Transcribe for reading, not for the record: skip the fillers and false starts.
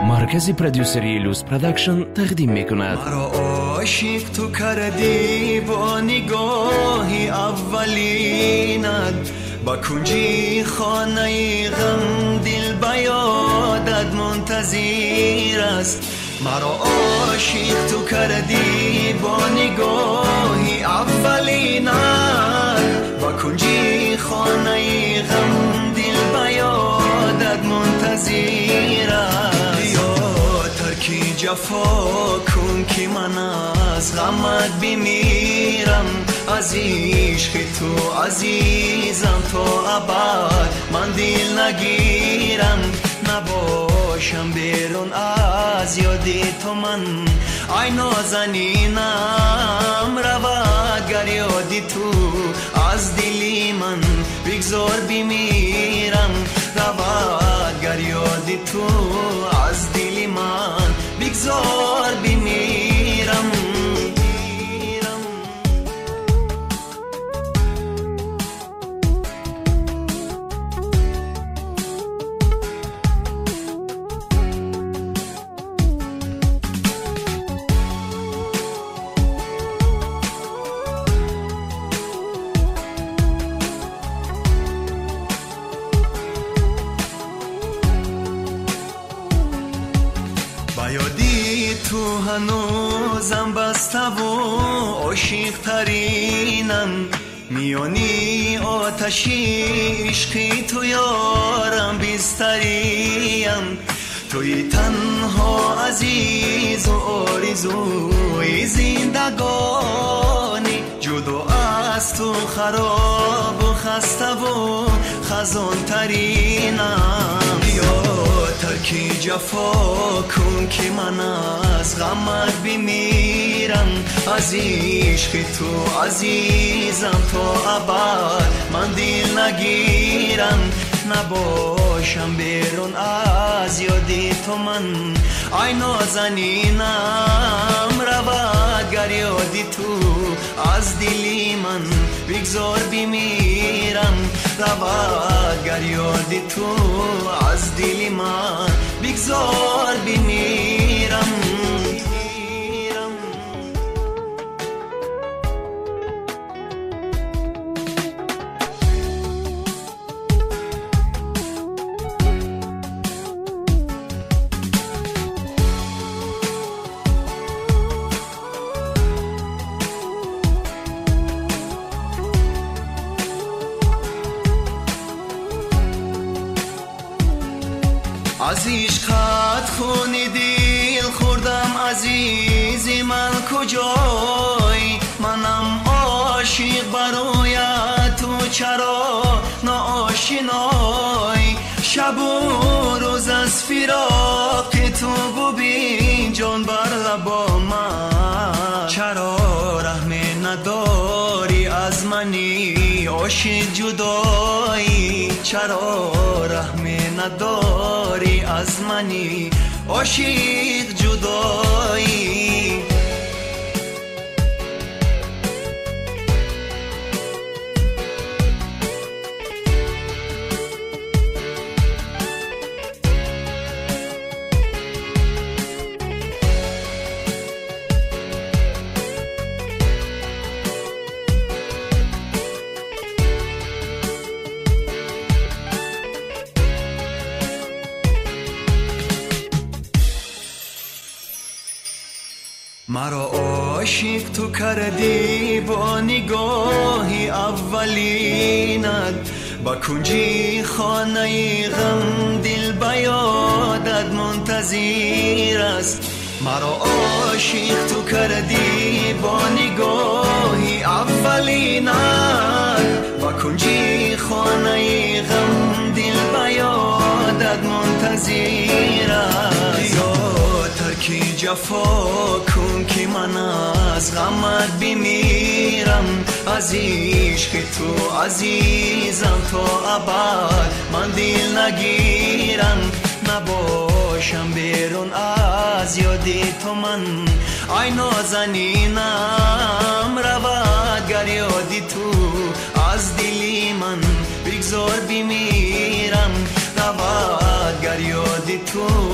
مرکز پرودیوسری لوز پروداکشن تقدیم میکند. مرا عاشق تو کردی با نگاهی اولینت، با کنجی خانه غم دل به یادت منتظر است. مرا عاشق تو کردی با نگاهی اولینت، با کنجی خانه غم دل به یادت منتظر است. ترکی جفا کن که من از غمت بمیرم، از عشق تو عزیزم تا ابد من دل نگیرم. نباشم بیرون از یاد تو من، ای نازنینم رود گر یاد تو از دلی من بگذار بمیرم. رود گر یاد تو از دلی من بگذار بمیرم. یادی تو هنوزم بسته و عاشق ترینم، میانی آتشی عشقی تو یارم بستریم. توی تنها عزیز و آرزوی زندگانی، جدا از تو خراب و خسته و خزان ترینم. ترکی جفا کن که من از غمت بمیرم، از عشق تو عزیزم تا ابد من دل نگیرم. نباشم بیرون از یاد تو من، ای نازنینم رود گر یاد تو از دلی من بگذار بمیرم. رود گر یاد تو از دلی من بگذار بمیرم. از عشقت خون دل خوردم عزیز من کجای، منم عاشق برایت تو چرا ناآشنای. شب و روز از فراق تو ببین جان بر لبا من، چرا رحم نداری از منی عاشق جدایی. چرا رحم نداری از منی عاشق جدایی. مرا عاشق تو کردی با نگاهی اولینت، با کنجی خانه غم دل به یادت منتظر است. مرا عاشق تو کردی با نگاهی اولینت، با کنجی خانه غم دل به یادت منتظر است. ترکی جفا کن که من از غمت بمیرم، از عشق تو عزیزم تا ابد من دل نگیرم. نباشم بیرون از یاد تو من، ای نازنینم رود بگذار بمیرم رود گر یادی تو